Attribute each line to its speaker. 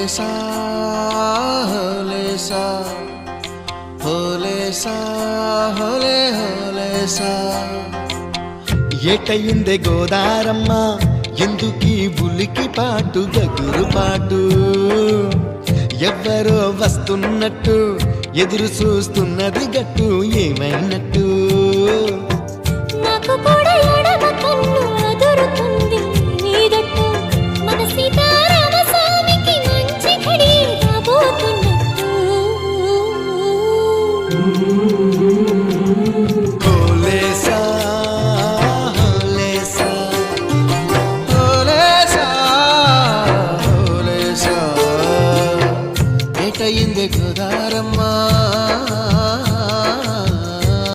Speaker 1: హోలేసా హోలేసా హోలేసా హోలే హోలేసా. ఏటయిందే గోదారమ్మ ఎందుకీ ఉలికి పాటు గగురు పాటు, ఎవ్వరో వస్తున్నట్టు ఎదురు చూస్తున్నది గట్టు ఏమైనట్టు.